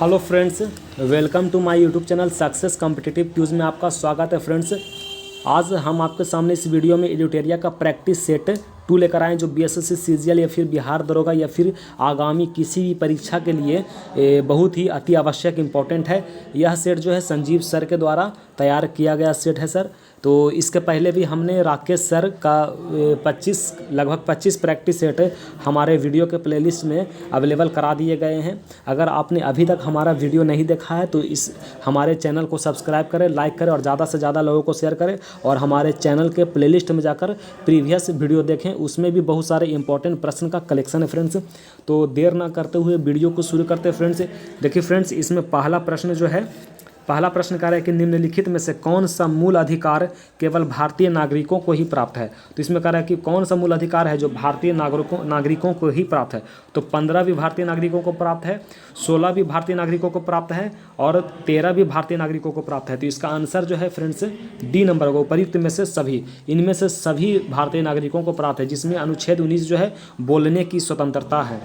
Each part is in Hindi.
Hello friends, welcome to my YouTube channel success competitive quiz में आपका स्वागत है। फ्रेंड्स, आज हम आपके सामने इस वीडियो में एडिटोरिया का प्रैक्टिस सेट 2 लेकर आए, जो बीएसएससी सीजीएल या फिर बिहार दरोगा या फिर आगामी किसी भी परीक्षा के लिए बहुत ही अति आवश्यक इम्पोर्टेंट है। यह सेट जो है संजीव सर के द्वारा तैयार किया गया सेट है सर। तो इसके पहले भी हमने राकेश सर का लगभग 25 प्रैक्टिस सेट हमारे वीडियो के प्लेलिस्ट में अवेलेबल करा दिए गए हैं। अगर आपने अभी तक हमारा वीडियो नहीं देखा है तो इस हमारे चैनल को सब्सक्राइब करें, लाइक करें और ज़्यादा से ज़्यादा लोगों को शेयर करें। और हमारे चैनल के प्लेलिस्ट में जाकर प्रीवियस वीडियो देखें, उसमें भी बहुत सारे इंपॉर्टेंट प्रश्न का कलेक्शन है फ्रेंड्स। तो देर ना करते हुए वीडियो को शुरू करते हैं फ्रेंड्स। देखिए फ्रेंड्स, इसमें पहला प्रश्न कह रहा है कि निम्नलिखित में से कौन सा मूल अधिकार केवल भारतीय नागरिकों को ही प्राप्त है। तो इसमें कह रहा है कि कौन सा मूल अधिकार है जो भारतीय नागरिकों को ही प्राप्त है। तो 15 भी भारतीय नागरिकों को प्राप्त है, 16 भी भारतीय नागरिकों को प्राप्त है और 13 भी भारतीय नागरिकों को प्राप्त है। तो इसका आंसर जो है फ्रेंड्स डी नंबर होगा। उपयुक्त में से सभी, इनमें से सभी भारतीय नागरिकों को प्राप्त है, जिसमें अनुच्छेद 19 जो है बोलने की स्वतंत्रता है।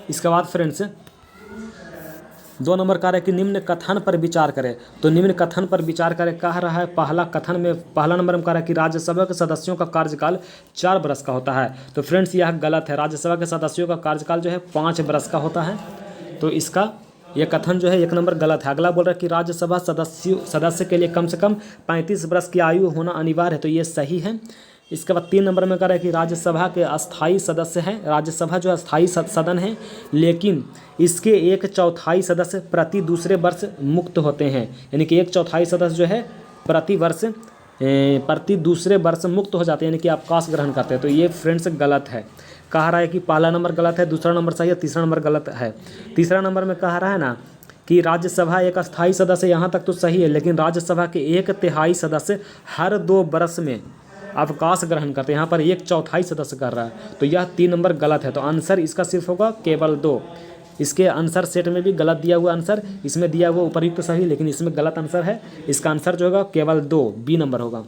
इसके बाद फ्रेंड्स 2 नंबर कह रहा है कि निम्न कथन पर विचार करें। तो निम्न कथन पर विचार करें कह रहा है। पहला नंबर में कह रहा है कि राज्यसभा के सदस्यों का कार्यकाल 4 वर्ष का होता है। तो फ्रेंड्स यह गलत है। राज्यसभा के सदस्यों का कार्यकाल जो है 5 वर्ष का होता है। तो इसका यह कथन जो है 1 नंबर गलत है। अगला बोल रहा है कि राज्यसभा सदस्य के लिए कम से कम 35 वर्ष की आयु होना अनिवार्य है। तो ये सही है। इसके बाद 3 नंबर में कह रहा है कि राज्यसभा के अस्थाई सदस्य हैं। राज्यसभा जो अस्थाई सदन है, लेकिन इसके 1/4 सदस्य प्रति दूसरे वर्ष मुक्त होते हैं। यानी कि 1/4 सदस्य जो है प्रति दूसरे वर्ष मुक्त हो जाते हैं, यानी कि अवकाश ग्रहण करते हैं। तो ये फ्रेंड्स गलत है। कह रहा है कि पहला नंबर गलत है, दूसरा नंबर सही है, तीसरा नंबर गलत है। तीसरा नंबर में कह रहा है ना कि राज्यसभा एक अस्थाई सदस्य, यहाँ तक तो सही है, लेकिन राज्यसभा के 1/3 सदस्य हर 2 वर्ष में अवकाश ग्रहण करते हैं। यहाँ पर 1/4 सदस्य कर रहा है, तो यह 3 नंबर गलत है। तो आंसर इसका सिर्फ होगा केवल 2। इसके आंसर सेट में भी गलत दिया हुआ आंसर, इसमें दिया हुआ उपयुक्त सही, लेकिन इसमें गलत आंसर है। इसका आंसर जो होगा केवल 2, बी नंबर होगा।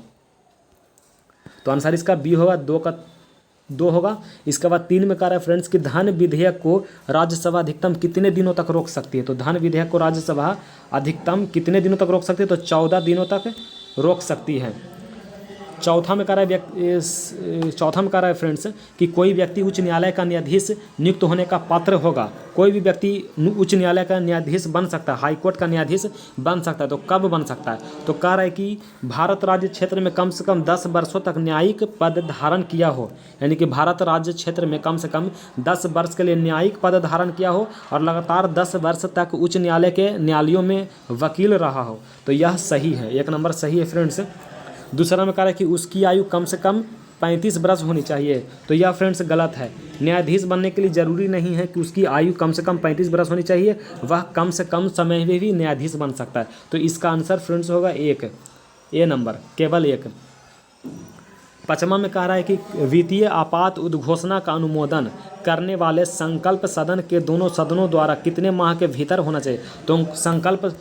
तो आंसर इसका बी होगा, 2 होगा। इसके बाद 3 में कह रहा है फ्रेंड्स कि धन विधेयक को राज्यसभा अधिकतम कितने दिनों तक रोक सकती है। तो धन विधेयक को राज्यसभा अधिकतम कितने दिनों तक रोक सकती है। तो 14 दिनों तक रोक सकती है। चौथा में कह रहा है फ्रेंड्स कि कोई व्यक्ति उच्च न्यायालय का न्यायाधीश नियुक्त होने का पात्र होगा। कोई भी व्यक्ति उच्च न्यायालय का न्यायाधीश बन सकता है, हाईकोर्ट का न्यायाधीश बन सकता है। तो कब बन सकता है। तो कह रहा है कि भारत राज्य क्षेत्र में कम से कम 10 वर्षों तक न्यायिक पद धारण किया हो। यानी कि भारत राज्य क्षेत्र में कम से कम 10 वर्ष के लिए न्यायिक पद धारण किया हो और लगातार 10 वर्ष तक उच्च न्यायालय के न्यायालयों में वकील रहा हो। तो यह सही है, 1 नंबर सही है फ्रेंड्स। दूसरा में कह रहा है कि उसकी आयु कम से कम 35 वर्ष होनी चाहिए। तो यह फ्रेंड्स गलत है। न्यायाधीश बनने के लिए ज़रूरी नहीं है कि उसकी आयु कम से कम 35 वर्ष होनी चाहिए, वह कम से कम समय में भी न्यायाधीश बन सकता है। तो इसका आंसर फ्रेंड्स होगा 1, ए नंबर, केवल 1। 5वां में कह रहा है कि वित्तीय आपात उद्घोषणा का अनुमोदन करने वाले संकल्प सदन के दोनों सदनों द्वारा कितने माह के भीतर होना चाहिए। तो संकल्प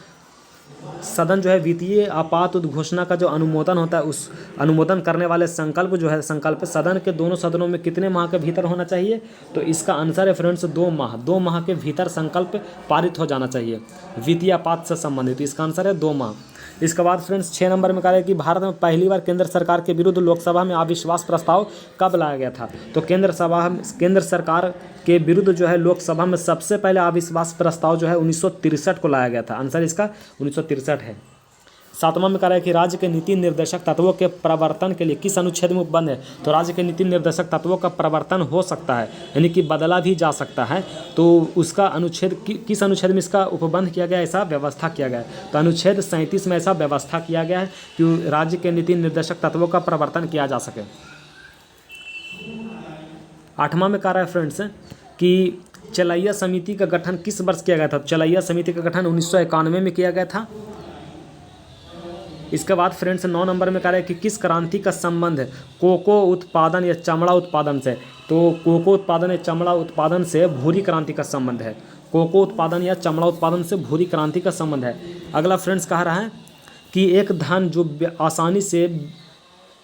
सदन जो है वित्तीय आपात उद्घोषणा का जो अनुमोदन होता है, उस अनुमोदन करने वाले संकल्प जो है संकल्प सदन के दोनों सदनों में कितने माह के भीतर होना चाहिए। तो इसका आंसर है फ्रेंड्स 2 माह। 2 माह के भीतर संकल्प पारित हो जाना चाहिए वित्तीय आपात से संबंधित। इसका आंसर है 2 माह। इसके बाद फ्रेंड्स 6 नंबर में कह रहा है कि भारत में पहली बार केंद्र सरकार के विरुद्ध लोकसभा में अविश्वास प्रस्ताव कब लाया गया था। तो केंद्र सरकार के विरुद्ध जो है लोकसभा में सबसे पहले अविश्वास प्रस्ताव जो है 1963 को लाया गया था। आंसर इसका 1963 है। 7वां में कह रहा है कि राज्य के नीति निर्देशक तत्वों के प्रवर्तन के लिए किस अनुच्छेद में उपबंध है। तो राज्य के नीति निर्देशक तत्वों का प्रवर्तन हो सकता है, यानी कि बदला भी जा सकता है। तो उसका अनुच्छेद किस अनुच्छेद में इसका उपबंध किया गया, ऐसा व्यवस्था किया गया है। तो अनुच्छेद 37 में ऐसा व्यवस्था किया गया है कि राज्य के नीति निर्देशक तत्वों का प्रवर्तन किया जा सके। 8वां में कह रहा है फ्रेंड्स कि चलैया समिति का गठन किस वर्ष किया गया था। चलैया समिति का गठन 1991 में किया गया था। इसके बाद फ्रेंड्स 9 नंबर में कह रहा है कि किस क्रांति का संबंध है कोको उत्पादन या चमड़ा उत्पादन से। तो कोको उत्पादन या चमड़ा उत्पादन से भूरी क्रांति का संबंध है। कोको उत्पादन या चमड़ा उत्पादन से भूरी क्रांति का संबंध है। अगला फ्रेंड्स कह रहा है कि एक धन जो आसानी से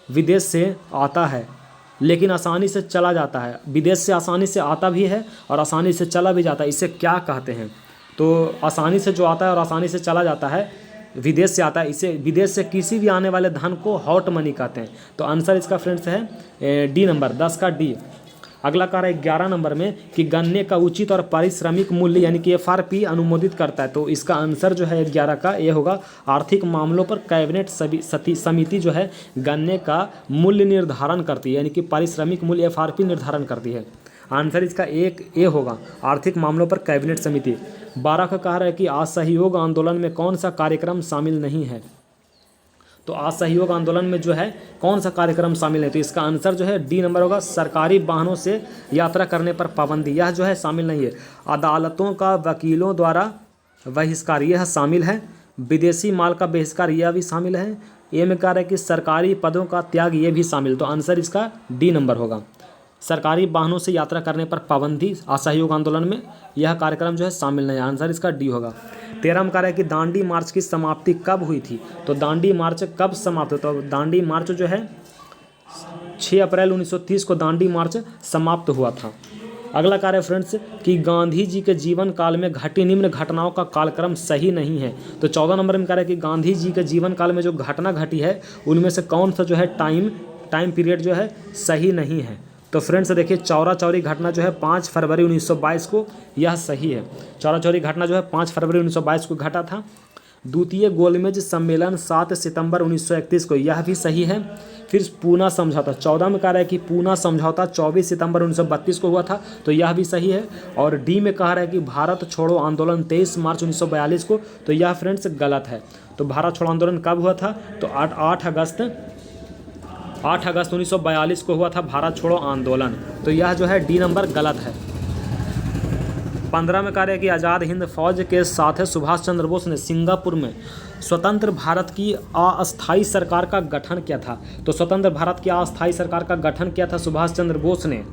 विदेश से आता है लेकिन आसानी से चला जाता है, विदेश से आसानी से आता भी है और आसानी से चला भी जाता है, इसे क्या कहते हैं। तो आसानी से जो आता है और आसानी से चला जाता है, विदेश से आता है, इसे विदेश से किसी भी आने वाले धन को हॉट मनी कहते हैं। तो आंसर इसका फ्रेंड्स है डी नंबर, 10 का डी। अगला कह रहा है 11 नंबर में कि गन्ने का उचित और पारिश्रमिक मूल्य यानी कि FRP अनुमोदित करता है। तो इसका आंसर जो है 11 का ये होगा, आर्थिक मामलों पर कैबिनेट समिति जो है गन्ने का मूल्य निर्धारण करती है, यानी कि पारिश्रमिक मूल्य FRP निर्धारण करती है। आंसर इसका एक ए होगा, आर्थिक मामलों पर कैबिनेट समिति। 12 का कह रहा है कि असहयोग आंदोलन में कौन सा कार्यक्रम शामिल नहीं है। तो असहयोग आंदोलन में जो है कौन सा कार्यक्रम शामिल है, तो इसका आंसर जो है डी नंबर होगा, सरकारी वाहनों से यात्रा करने पर पाबंदी, यह जो है शामिल नहीं है। अदालतों का वकीलों द्वारा बहिष्कार, यह शामिल है। विदेशी माल का बहिष्कार, यह भी शामिल है। ए में कह रहा है कि सरकारी पदों का त्याग, ये भी शामिल। तो आंसर इसका डी नंबर होगा, सरकारी वाहनों से यात्रा करने पर पाबंदी असहयोग आंदोलन में यह कार्यक्रम जो है शामिल नहीं है। आंसर इसका डी होगा। 13 में कह रहा है कि दांडी मार्च की समाप्ति कब हुई थी। तो दांडी मार्च कब समाप्त हुआ, तो दांडी मार्च जो है 6 अप्रैल 1930 को दांडी मार्च समाप्त हुआ था। अगला कार्य फ्रेंड्स कि गांधी जी के जीवन काल में घटी निम्न घटनाओं का कालक्रम सही नहीं है। तो 14 नंबर में कह रहा है कि गांधी जी के जीवन काल में जो घटना घटी है उनमें से कौन सा जो है टाइम पीरियड जो है सही नहीं है। तो फ्रेंड्स देखिए, चौरा चौरी घटना जो है 5 फरवरी 1922 को, यह सही है। चौरा चौरी घटना जो है 5 फरवरी 1922 को घटा था। द्वितीय गोलमेज सम्मेलन 7 सितंबर 1931 को, यह भी सही है। फिर पूना समझौता 14 में कह रहा है कि पूना समझौता 24 सितंबर 1932 को हुआ था, तो यह भी सही है। और डी में कह रहा है कि भारत छोड़ो आंदोलन 23 मार्च 1942 को, तो यह फ्रेंड्स गलत है। तो भारत छोड़ो आंदोलन कब हुआ था, तो 8 अगस्त 1942 को हुआ था भारत छोड़ो आंदोलन। तो यह जो है डी नंबर गलत है। 15 में कह रहे हैं कि आज़ाद हिंद फौज के साथ सुभाष चंद्र बोस ने सिंगापुर में स्वतंत्र भारत की अस्थायी सरकार का गठन किया था। तो स्वतंत्र भारत की अस्थायी सरकार का गठन किया था सुभाष चंद्र बोस ने।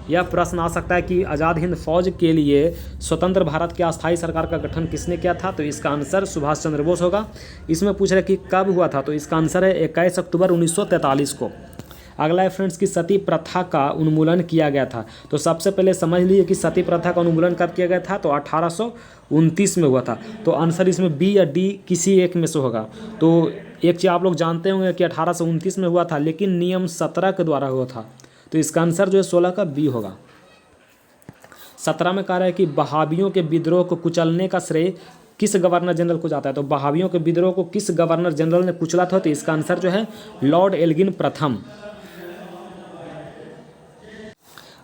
यह प्रश्न आ सकता है कि आज़ाद हिंद फौज के लिए स्वतंत्र भारत की अस्थायी सरकार का गठन किसने किया था, तो इसका आंसर सुभाष चंद्र बोस होगा। इसमें पूछ रहे कि कब हुआ था, तो इसका आंसर है 21 अक्टूबर 1943 को। अगला है फ्रेंड्स कि सती प्रथा का उन्मूलन किया गया था। तो सबसे पहले समझ लीजिए कि सती प्रथा का उन्मूलन कब किया गया था, तो 1829 में हुआ था। तो आंसर इसमें बी या डी किसी एक में से होगा। तो एक चीज़ आप लोग जानते होंगे कि 1829 में हुआ था, लेकिन नियम 17 के द्वारा हुआ था। तो इसका आंसर जो है 16 का बी होगा। 17 में कह रहा है कि बहावियों के विद्रोह को कुचलने का श्रेय किस गवर्नर जनरल को जाता है। तो बहावियों के विद्रोह को किस गवर्नर जनरल ने कुचला था, तो इसका आंसर जो है लॉर्ड एल्गिन प्रथम।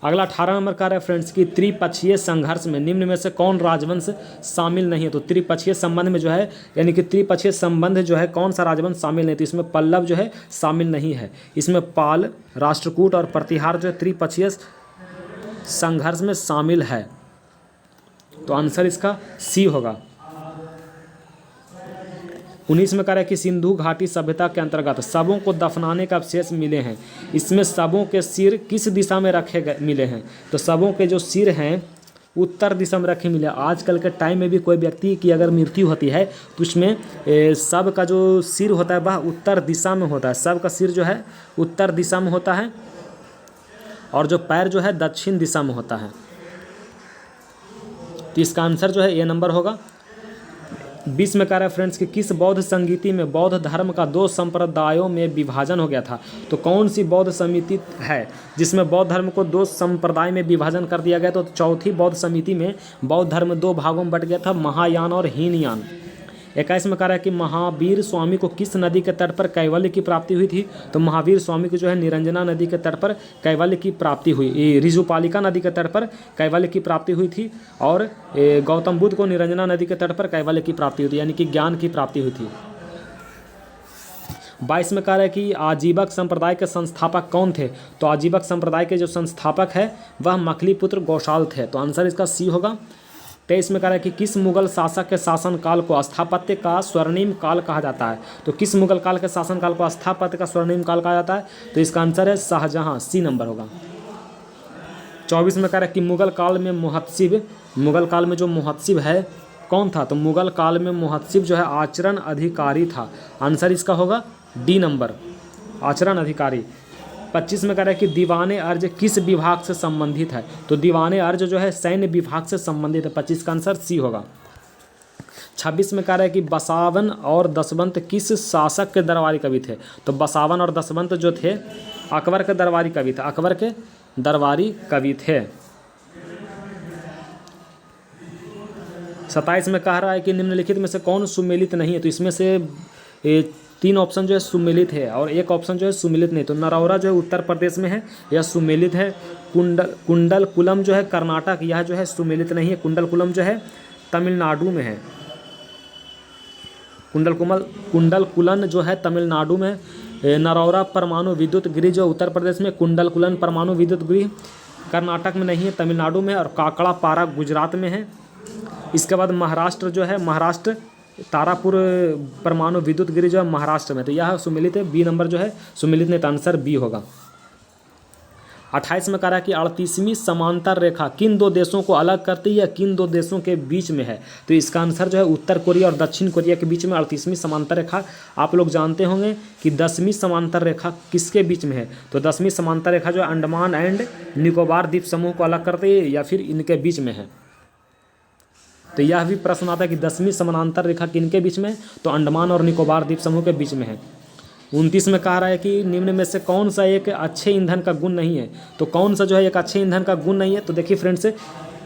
अगला 18 नंबर का रेफरेंस की त्रिपक्षीय संघर्ष में निम्न में से कौन राजवंश शामिल नहीं है। तो त्रिपक्षीय संबंध में जो है यानी कि त्रिपक्षीय संबंध जो है कौन सा राजवंश शामिल नहीं, तो इसमें पल्लव जो है शामिल नहीं है। इसमें पाल, राष्ट्रकूट और प्रतिहार जो है त्रिपक्षीय संघर्ष में शामिल है। तो आंसर इसका सी होगा। 19 में कह रहा है कि सिंधु घाटी सभ्यता के अंतर्गत शवों को दफनाने का अवशेष मिले हैं। इसमें शवों के सिर किस दिशा में रखे गए मिले हैं, तो शवों के जो सिर हैं उत्तर दिशा में रखे मिले। आजकल के टाइम में भी कोई व्यक्ति की अगर मृत्यु होती है तो उसमें शव का जो सिर होता है वह उत्तर दिशा में होता है। शव का सिर जो है उत्तर दिशा में होता है और जो पैर जो है दक्षिण दिशा में होता है। तो इसका आंसर जो है ए नंबर होगा। 20 में कह रहा है फ्रेंड्स कि किस बौद्ध संगीति में बौद्ध धर्म का 2 संप्रदायों में विभाजन हो गया था। तो कौन सी बौद्ध समिति है जिसमें बौद्ध धर्म को 2 संप्रदाय में विभाजन कर दिया गया। तो चौथी बौद्ध समिति में बौद्ध धर्म 2 भागों में बट गया था, महायान और हीनयान। 21 में कह रहा है कि महावीर स्वामी को किस नदी के तट पर कैवल्य की प्राप्ति हुई थी। तो महावीर स्वामी को जो है निरंजना नदी के तट पर कैवल्य की प्राप्ति हुई, ऋजुपालिका नदी के तट पर कैवल्य की प्राप्ति हुई थी और गौतम बुद्ध को निरंजना नदी के तट पर कैवल्य की प्राप्ति हुई थी, यानी कि ज्ञान की प्राप्ति हुई थी। 22 में कह रहा है कि आजीवक संप्रदाय के संस्थापक कौन थे। तो आजीवक संप्रदाय के जो संस्थापक है वह मखलीपुत्र गौशाल थे। तो आंसर इसका सी होगा। 23 में कह रहा है कि किस मुगल शासक के शासनकाल को स्थापत्य का स्वर्णिम काल कहा जाता है। तो किस मुगल काल के शासनकाल को स्थापत्य का स्वर्णिम काल कहा जाता है। तो इसका आंसर है शाहजहां, सी नंबर होगा। 24 में कह रहा है कि मुगल काल में जो मुहत्सिब है कौन था। तो मुगल काल में मुहत्सिब जो है आचरण अधिकारी था। आंसर इसका होगा डी नंबर, आचरण अधिकारी। 25 में कह रहा है कि दीवाने अर्ज किस विभाग से संबंधित है, तो दीवाने अर्ज जो है सैन्य विभाग से संबंधित है। 25 का आंसर सी होगा। 26 में कह रहा है कि बसावन और दसवंत किस शासक के दरबारी कवि थे, तो बसावन और दसवंत जो थे अकबर के दरबारी कवि थे, अकबर के दरबारी कवि थे। 27 में कह रहा है कि निम्नलिखित में से कौन सुमेलित नहीं है, तो इसमें से 3 ऑप्शन जो है सुमेलित है और 1 ऑप्शन जो है सुमेलित नहीं। तो नरौरा जो है उत्तर प्रदेश में है, यह सुमेलित है। कुंडलकुलम जो है कर्नाटक, यह जो है सुमेलित नहीं है। कुंडलकुलम जो है तमिलनाडु में है। कुंडलकुलन जो है तमिलनाडु में। नरौरा परमाणु विद्युत गृह जो उत्तर प्रदेश में, कुंडलकुलन परमाणु विद्युत गृह कर्नाटक में नहीं है, तमिलनाडु में। और काकड़ा पारा गुजरात में है। इसके बाद महाराष्ट्र जो है, महाराष्ट्र तारापुर परमाणु विद्युत गृह जो है महाराष्ट्र में, तो यह सुमेलित है। बी नंबर जो है सुमेलित नहीं, तो आंसर बी होगा। 28 में कह रहा है कि 38वीं समांतर रेखा किन 2 देशों को अलग करती है, किन 2 देशों के बीच में है, तो इसका आंसर जो है उत्तर कोरिया और दक्षिण कोरिया के बीच में 38वीं समांतर रेखा। आप लोग जानते होंगे कि 10वीं समांतर रेखा किसके बीच में है, तो 10वीं समांतर रेखा जो अंडमान एंड निकोबार द्वीप समूह को अलग करती है या फिर इनके बीच में है। तो यह भी प्रश्न आता है कि 10वीं समानांतर रेखा किनके बीच में, तो अंडमान और निकोबार द्वीप समूह के बीच में है। 29 में कह रहा है कि निम्न में से कौन सा एक अच्छे ईंधन का गुण नहीं है, तो कौन सा जो है एक अच्छे ईंधन का गुण नहीं है, तो देखिए फ्रेंड्स,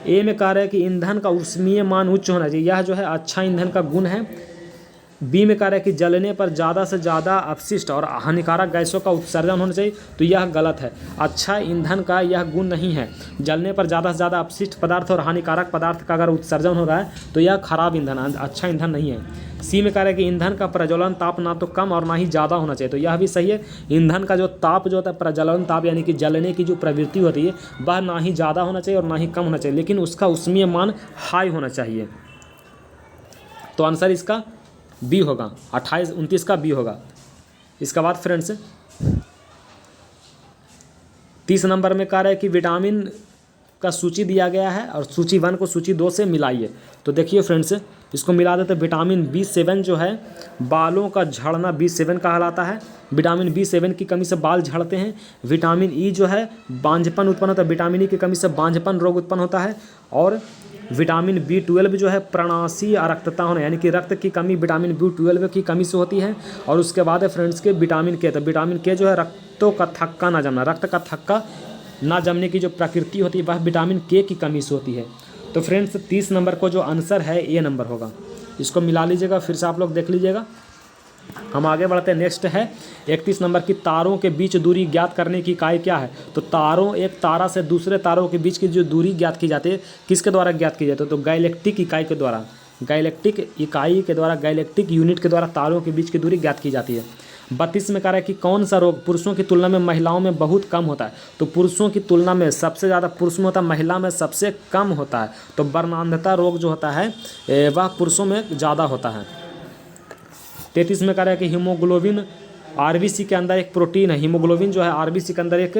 ए में कह रहा है कि ईंधन का ऊष्मीय मान उच्च होना चाहिए, यह जो है अच्छा ईंधन का गुण है। बी में कह रहा है कि जलने पर ज़्यादा से ज़्यादा अपशिष्ट और हानिकारक गैसों का उत्सर्जन होना चाहिए, तो यह गलत है। अच्छा ईंधन का यह गुण नहीं है। जलने पर ज़्यादा से ज़्यादा अपशिष्ट पदार्थ और हानिकारक पदार्थ का अगर उत्सर्जन हो रहा है तो यह खराब ईंधन, अच्छा ईंधन नहीं है। सी में कह रहा है कि ईंधन का प्रज्वलन ताप ना तो कम और ना ही ज़्यादा होना चाहिए, तो यह भी सही है। ईंधन का जो ताप जो होता है, प्रज्वलन ताप यानी कि जलने की जो प्रवृत्ति होती है, वह ना ही ज़्यादा होना चाहिए और ना ही कम होना चाहिए, लेकिन उसका ऊष्मीय मान हाई होना चाहिए। तो आंसर इसका बी होगा। 29 का बी होगा। इसके बाद फ्रेंड्स 30 नंबर में कह रहा है कि विटामिन का सूची दिया गया है और सूची 1 को सूची 2 से मिलाइए। तो देखिए फ्रेंड्स, इसको मिला देते। विटामिन B7 जो है बालों का झड़ना B7 कहलाता है। विटामिन B7 की कमी से बाल झड़ते हैं। विटामिन E जो है बांझपन उत्पन्न होता है, विटामिन E की कमी से बांझपन रोग उत्पन्न होता है। और विटामिन B12 जो है प्रणाशी अरक्तता होना, यानी कि रक्त की कमी विटामिन B12 की कमी से होती है। और उसके बाद है फ्रेंड्स के विटामिन K, तो विटामिन K जो है रक्तों का थक्का ना जमना, रक्त का थक्का ना जमने की जो प्रकृति होती है वह विटामिन K की कमी से होती है। तो फ्रेंड्स 30 नंबर को जो आंसर है ए नंबर होगा। इसको मिला लीजिएगा, फिर से आप लोग देख लीजिएगा। हम आगे बढ़ते हैं। नेक्स्ट है 31 नंबर की तारों के बीच दूरी ज्ञात करने की इकाई क्या है, तो तारों, एक तारा से दूसरे तारों के बीच की जो दूरी ज्ञात की जाती है किसके द्वारा ज्ञात की जाती है, तो गैलेक्टिक इकाई के द्वारा, गैलेक्टिक इकाई के द्वारा, गैलेक्टिक यूनिट के द्वारा तारों के बीच की दूरी ज्ञात की जाती है। 32 में कह रहा है कि कौन सा रोग पुरुषों की तुलना में महिलाओं में बहुत कम होता है, तो पुरुषों की तुलना में सबसे ज़्यादा पुरुष में होता है, महिला में सबसे कम होता है। तो वर्णांधता रोग जो होता है वह पुरुषों में ज़्यादा होता है। 33 में कह रहा है कि हीमोग्लोबिन आरबीसी के अंदर एक प्रोटीन है। हीमोग्लोबिन जो है आरबीसी के अंदर एक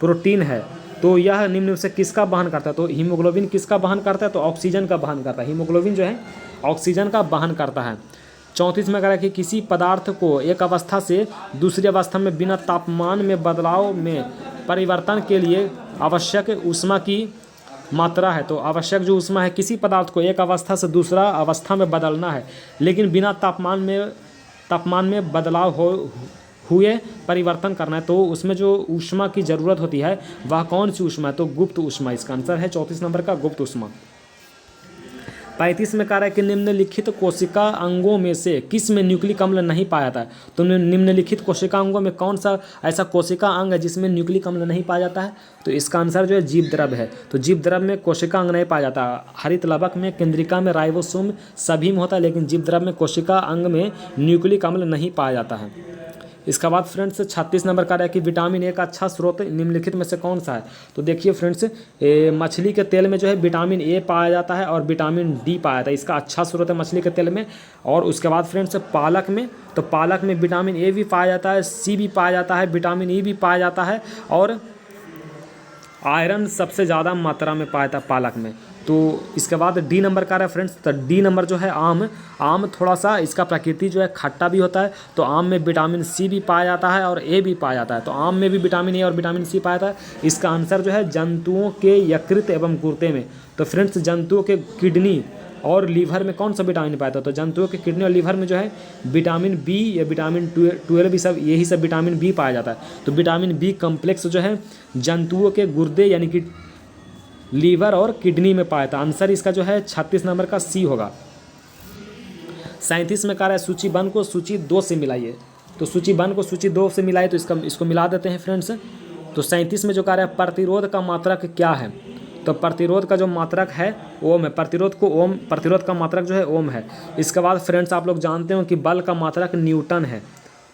प्रोटीन है, तो यह निम्न से किसका वहन करता है, तो हीमोग्लोबिन किसका वहन करता है, तो ऑक्सीजन का वहन करता है। हीमोग्लोबिन जो है ऑक्सीजन का वहन करता है। 34 में कह रहा है कि किसी पदार्थ को एक अवस्था से दूसरी अवस्था में बिना तापमान में बदलाव में परिवर्तन के लिए आवश्यक ऊष्मा की मात्रा है, तो आवश्यक जो ऊष्मा है किसी पदार्थ को एक अवस्था से दूसरा अवस्था में बदलना है, लेकिन बिना तापमान में बदलाव हुए परिवर्तन करना है, तो उसमें जो ऊष्मा की ज़रूरत होती है वह कौन सी ऊष्मा है, तो गुप्त ऊष्मा। इसका आंसर है 34 नंबर का गुप्त ऊष्मा। 35 में कह रहा है कि निम्नलिखित कोशिका अंगों में से किस में न्यूक्लिक अम्ल नहीं पाया जाता है, तो निम्नलिखित कोशिका अंगों में कौन सा ऐसा कोशिका अंग है जिसमें न्यूक्लिक अम्ल नहीं पाया जाता है, तो इसका आंसर जो है जीव द्रव है। तो जीव द्रव में कोशिका अंग नहीं पाया जाता। हरित लवक में, केंद्रिका में, राइबोसोम सभी में होता है, लेकिन जीव द्रव में कोशिका अंग में न्यूक्लिक अम्ल नहीं पाया जाता है। इसके बाद फ्रेंड्स 36 नंबर का है कि विटामिन ए का अच्छा स्रोत निम्नलिखित में से कौन सा है, तो देखिए फ्रेंड्स मछली के तेल में जो है विटामिन ए पाया जाता है और विटामिन डी पाया जाता है, इसका अच्छा स्रोत है मछली के तेल में। और उसके बाद फ्रेंड्स पालक में, तो पालक में विटामिन ए भी पाया जाता है, सी भी पाया जाता है, विटामिन ई भी पाया जाता है आयरन सबसे ज़्यादा मात्रा में पाया जाता है पालक में। तो इसके बाद डी नंबर का रेफरेंस, तो डी नंबर जो है आम। आम थोड़ा सा इसका प्रकृति जो है खट्टा भी होता है, तो आम में विटामिन सी भी पाया जाता है और ए भी पाया जाता है। तो आम में भी विटामिन ए और विटामिन सी पाया जाता है। इसका आंसर जो है जंतुओं के यकृत एवं गुर्दे में। तो फ्रेंड्स जंतुओं के किडनी और लीवर में कौन सा विटामिन पाया जाता है? तो जंतुओं के किडनी और लीवर में जो है विटामिन बी या विटामिन 12 सब, यही सब विटामिन बी पाया जाता है। तो विटामिन बी कम्प्लेक्स जो है जंतुओं के गुर्दे यानी कि लीवर और किडनी में पाया था। आंसर इसका जो है 36 नंबर का सी होगा। 37 में कह रहा है सूची 1 को सूची 2 से मिलाइए। तो सूची 1 को सूची 2 से मिलाइए, तो इसको मिला देते हैं फ्रेंड्स। तो 37 में जो कह रहा है प्रतिरोध का मात्रक क्या है? तो प्रतिरोध का जो मात्रक है ओम है। प्रतिरोध का मात्रक जो है ओम है। इसके बाद फ्रेंड्स आप लोग जानते हो कि बल का मात्रक न्यूटन है,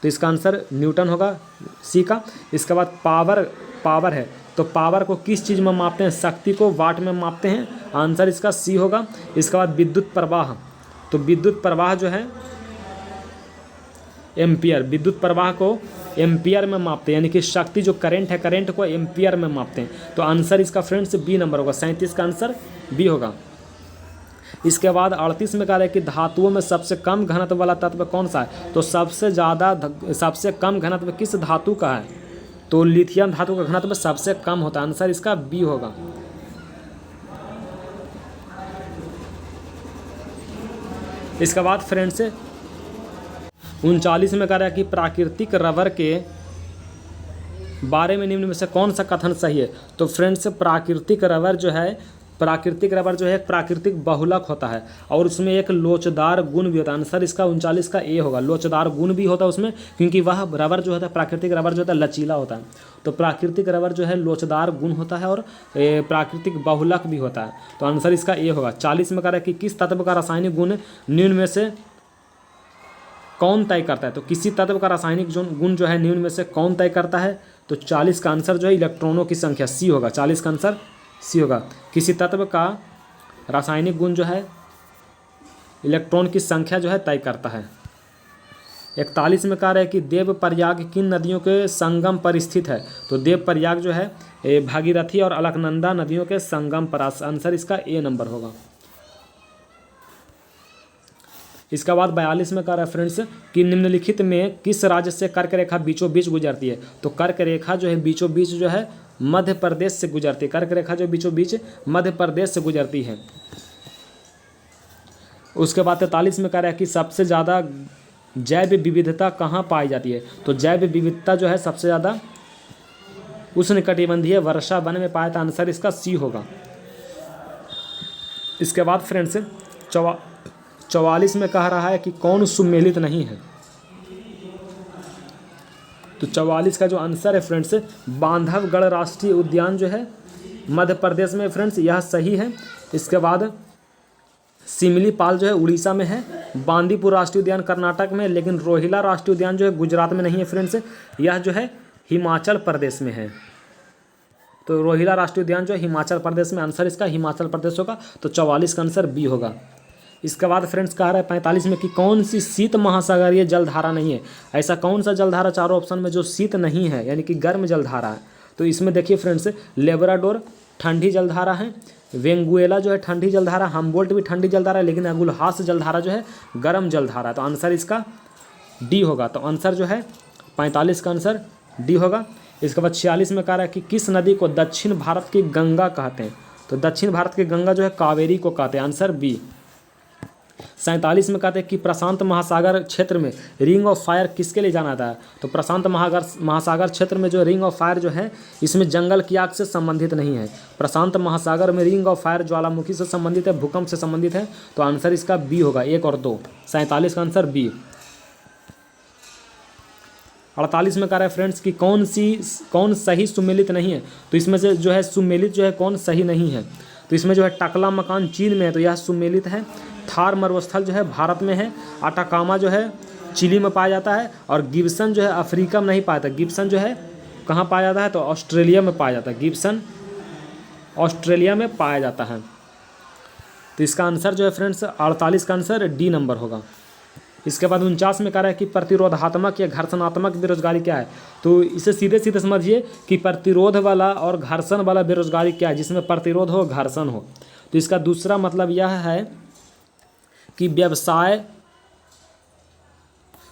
तो इसका आंसर न्यूटन होगा सी का। इसके बाद पावर है, तो पावर को किस चीज़ में मापते हैं? शक्ति को वाट में मापते हैं, आंसर इसका सी होगा। इसके बाद विद्युत प्रवाह, तो विद्युत प्रवाह जो है एम्पियर, विद्युत प्रवाह को एम्पियर में मापते हैं, यानी कि शक्ति जो करंट है करंट को एम्पियर में मापते हैं। तो आंसर इसका फ्रेंड्स बी नंबर होगा। 37 का आंसर बी होगा। इसके बाद 38 में कह रहा है कि धातुओं में सबसे कम घनत्व वाला तत्व कौन सा है? तो सबसे कम घनत्व किस धातु का है? तो लिथियम धातु का घनत्व सबसे कम होता है, आंसर इसका बी होगा। इसके बाद फ्रेंड्स 39 में कह रहा है कि प्राकृतिक रबर के बारे में निम्न में से कौन सा कथन सही है? तो फ्रेंड्स प्राकृतिक रबर जो है एक प्राकृतिक बहुलक होता है और उसमें एक लोचदार गुण भी होता है। आंसर इसका 39 का ए होगा। लोचदार गुण भी होता है उसमें, क्योंकि वह रबर जो होता है प्राकृतिक रबर जो होता है लचीला होता है। तो प्राकृतिक रबर जो है लोचदार गुण होता है और प्राकृतिक बहुलक भी होता है। तो आंसर इसका ए होगा। 40 में कह रहा है कि किस तत्व का रासायनिक गुण निम्न में से कौन तय करता है? तो किसी तत्व का रासायनिक गुण जो है निम्न में से कौन तय करता है? तो 40 का आंसर जो है इलेक्ट्रॉनों की संख्या, सी होगा। 40 का आंसर सी होगा। किसी तत्व का रासायनिक गुण जो है इलेक्ट्रॉन की संख्या जो है तय करता है। 41 में कह रहा है कि देवप्रयाग किन नदियों के संगम पर स्थित है? तो देवप्रयाग जो है भागीरथी और अलकनंदा नदियों के संगम पर। आंसर इसका ए नंबर होगा। इसके बाद 42 में का रेफरेंस कि निम्नलिखित में किस राज्य से कर्क रेखा बीचों बीच गुजरती है? तो कर्क रेखा जो है बीचों बीच जो है मध्य प्रदेश से गुजरती है। कर्क रेखा जो बीचों बीच मध्य प्रदेश से गुजरती है। उसके बाद 43 में कह रहा है कि सबसे ज़्यादा जैव विविधता कहाँ पाई जाती है? तो जैव विविधता जो है सबसे ज़्यादा उष्णकटिबंधीय वर्षा वन में पाया जाता है। आंसर इसका सी होगा। इसके बाद फ्रेंड्स 44 में कह रहा है कि कौन सुमेलित नहीं है? तो 44 का जो आंसर है फ्रेंड्स बांधवगढ़ राष्ट्रीय उद्यान जो है मध्य प्रदेश में फ्रेंड्स, यह सही है। इसके बाद सिमलीपाल जो है उड़ीसा में है। बांदीपुर राष्ट्रीय उद्यान कर्नाटक में, लेकिन रोहिला राष्ट्रीय उद्यान जो है गुजरात में नहीं है फ्रेंड्स, यह जो है हिमाचल प्रदेश में है। तो रोहिला राष्ट्रीय उद्यान जो है हिमाचल प्रदेश में, आंसर इसका हिमाचल प्रदेश होगा। तो 44 का आंसर बी होगा। इसके बाद फ्रेंड्स कह रहा है 45 में कि कौन सी शीत महासागरीय जलधारा नहीं है? ऐसा कौन सा जलधारा चारों ऑप्शन में जो शीत नहीं है यानी कि गर्म जलधारा है? तो इसमें देखिए फ्रेंड्स लेब्राडोर ठंडी जलधारा है, वेंगुएला जो है ठंडी जलधारा, हम्बोल्ट भी ठंडी जलधारा है, लेकिन अगुलहास जलधारा जो है गर्म जलधारा है। तो आंसर इसका डी होगा। तो आंसर जो है 45 का आंसर डी होगा। इसके बाद 46 में कह रहा है कि किस नदी को दक्षिण भारत की गंगा कहते हैं? तो दक्षिण भारत की गंगा जो है कावेरी को कहते हैं, आंसर बी। 47 में कहते हैं कि प्रशांत महासागर क्षेत्र में रिंग ऑफ फायर किसके लिए जाना जाता है? तो प्रशांत महासागर क्षेत्र में जो रिंग ऑफ फायर जो है इसमें जंगल की आग से संबंधित नहीं है। प्रशांत महासागर में रिंग ऑफ फायर ज्वालामुखी से संबंधित है, भूकंप से संबंधित है। तो आंसर इसका बी होगा, 1 और 2। 47 का आंसर बी। 48 में कह रहा है फ्रेंड्स कि कौन सही सुमेलित नहीं है? तो इसमें से जो है सुमेलित जो है कौन सही नहीं है? तो इसमें जो है टकला मकान चीन में है, तो यह सुमेलित है। थार मरुस्थल जो है भारत में है। अटाकामा जो है चिली में पाया जाता है। और गिब्सन जो है अफ्रीका में नहीं पाया जाता। गिब्सन जो है कहाँ पाया जाता है? तो ऑस्ट्रेलिया में पाया जाता है। गिब्सन ऑस्ट्रेलिया में पाया जाता है। तो इसका आंसर जो है फ्रेंड्स 48 का आंसर डी नंबर होगा। इसके बाद 49 में कह रहा है कि प्रतिरोधात्मक या घर्षणात्मक बेरोजगारी क्या है। तो इसे सीधे सीधे समझिए कि प्रतिरोध वाला और घर्षण वाला बेरोजगारी क्या है, जिसमें प्रतिरोध हो घर्षण हो। तो इसका दूसरा मतलब यह है कि व्यवसाय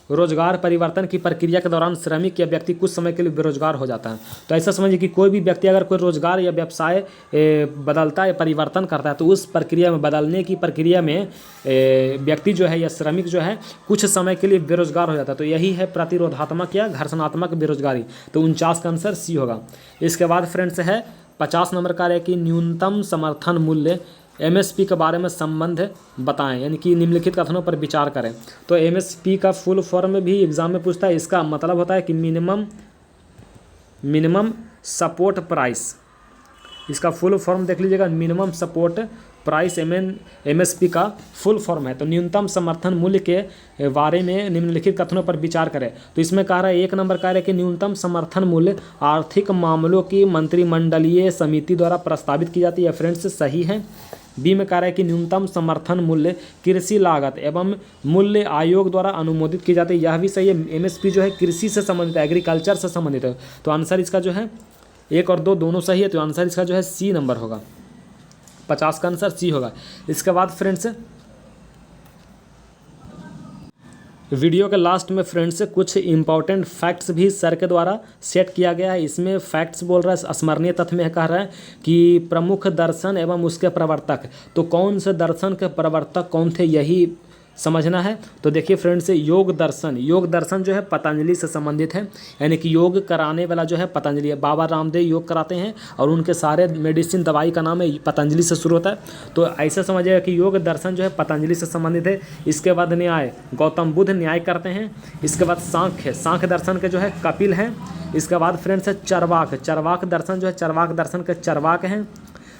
रोजगार परिवर्तन की प्रक्रिया के दौरान श्रमिक या व्यक्ति कुछ समय के लिए बेरोजगार हो जाता है। तो ऐसा समझिए कि कोई भी व्यक्ति अगर कोई रोजगार या व्यवसाय बदलता है, परिवर्तन करता है, तो उस प्रक्रिया में, बदलने की प्रक्रिया में व्यक्ति जो है या श्रमिक जो है कुछ समय के लिए बेरोजगार हो जाता है। तो यही है प्रतिरोधात्मक या घर्षणात्मक बेरोजगारी। तो 49 का आंसर सी होगा। इसके बाद फ्रेंड्स है 50 नंबर का है कि न्यूनतम समर्थन मूल्य एमएसपी के बारे में संबंध बताएं, यानी कि निम्नलिखित कथनों पर विचार करें। तो एमएसपी का फुल फॉर्म भी एग्जाम में पूछता है। इसका मतलब होता है कि मिनिमम सपोर्ट प्राइस। इसका फुल फॉर्म देख लीजिएगा, मिनिमम सपोर्ट प्राइस एमएसपी का फुल फॉर्म है। तो न्यूनतम समर्थन मूल्य के बारे में निम्नलिखित कथनों पर विचार करें। तो इसमें कह रहा है 1 नंबर कह रहा है कि न्यूनतम समर्थन मूल्य आर्थिक मामलों की मंत्रिमंडलीय समिति द्वारा प्रस्तावित की जाती है। फ्रेंड्स सही है। बी में कह रहा है कि न्यूनतम समर्थन मूल्य कृषि लागत एवं मूल्य आयोग द्वारा अनुमोदित की जाती है। यह भी सही है। एमएसपी जो है कृषि से संबंधित है, एग्रीकल्चर से संबंधित है। तो आंसर इसका जो है 1 और 2 दोनों सही है। तो आंसर इसका जो है सी नंबर होगा। 50 का आंसर सी होगा। इसके बाद फ्रेंड्स वीडियो के लास्ट में फ्रेंड्स कुछ इंपॉर्टेंट फैक्ट्स भी सर के द्वारा सेट किया गया है। इसमें फैक्ट्स बोल रहा है, स्मरणीय तथ्य में कह रहा है कि प्रमुख दर्शन एवं उसके प्रवर्तक। तो कौन से दर्शन के प्रवर्तक कौन थे, यही समझना है। तो देखिए फ्रेंड्स, योग दर्शन जो है पतंजलि से संबंधित है, यानी कि योग कराने वाला जो है पतंजलि है। बाबा रामदेव योग कराते हैं और उनके सारे मेडिसिन दवाई का नाम है पतंजलि से शुरू होता है। तो ऐसे समझिएगा कि योग दर्शन जो है पतंजलि से संबंधित है। इसके बाद न्याय, गौतम बुद्ध न्याय करते हैं। इसके बाद सांख्य दर्शन के जो है कपिल हैं। इसके बाद फ्रेंड्स चरवाक दर्शन जो है चरवाक दर्शन के चरवाक हैं।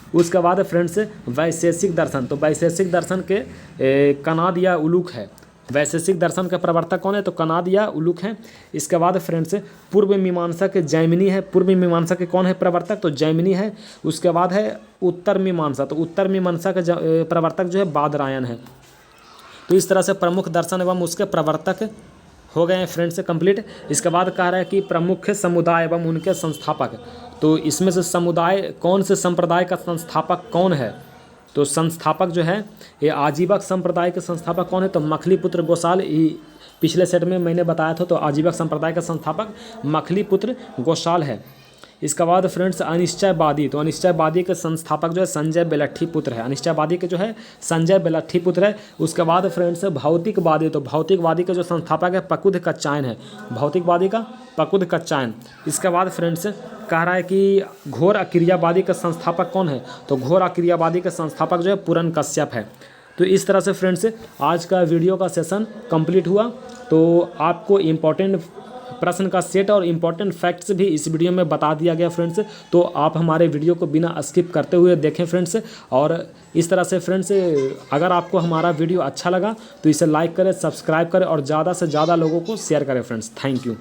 उसके बाद फ्रेंड्स वैशेषिक दर्शन, तो वैशेषिक दर्शन के कनाद या उलूक है। वैशेषिक दर्शन के प्रवर्तक कौन है, तो कनाद या उलूक हैं। इसके बाद फ्रेंड्स पूर्व मीमांसा के जैमिनी है। पूर्व मीमांसा के कौन है प्रवर्तक, तो जैमिनी है। उसके बाद है उत्तर मीमांसा, तो उत्तर मीमांसा के प्रवर्तक जो है बादरायण है। तो इस तरह से प्रमुख दर्शन एवं उसके प्रवर्तक हो गए हैं फ्रेंड्स कंप्लीट। इसके बाद कह रहा है कि प्रमुख समुदाय एवं उनके संस्थापक। तो इसमें से समुदाय, कौन से संप्रदाय का संस्थापक कौन है, तो संस्थापक जो है ये आजीवक संप्रदाय के संस्थापक कौन है, तो मखलीपुत्र गोसाल। पिछले सेट में मैंने बताया था, तो आजीवक संप्रदाय का संस्थापक मखलीपुत्र गोसाल है। इसके बाद फ्रेंड्स अनिश्चयवादी, तो अनिश्चयवादी के संस्थापक जो है संजय बेलट्ठी पुत्र है। अनिश्चयवादी के जो है संजय बेलट्ठी पुत्र है। उसके बाद फ्रेंड्स भौतिकवादी, तो भौतिकवादी के जो संस्थापक है पकुद कच्चायन है। भौतिकवादी का पकुद कच्चायन। इसके बाद फ्रेंड्स कह रहा है कि घोर अक्रियावादी का संस्थापक कौन है, तो घोर अक्रियावादी के संस्थापक जो है पूरन कश्यप है। तो इस तरह से फ्रेंड्स आज का वीडियो का सेशन कंप्लीट हुआ। तो आपको इम्पोर्टेंट प्रश्न का सेट और इम्पॉर्टेंट फैक्ट्स भी इस वीडियो में बता दिया गया फ्रेंड्स। तो आप हमारे वीडियो को बिना स्किप करते हुए देखें फ्रेंड्स। और इस तरह से फ्रेंड्स अगर आपको हमारा वीडियो अच्छा लगा तो इसे लाइक करें, सब्सक्राइब करें और ज़्यादा से ज़्यादा लोगों को शेयर करें फ्रेंड्स। Thank you.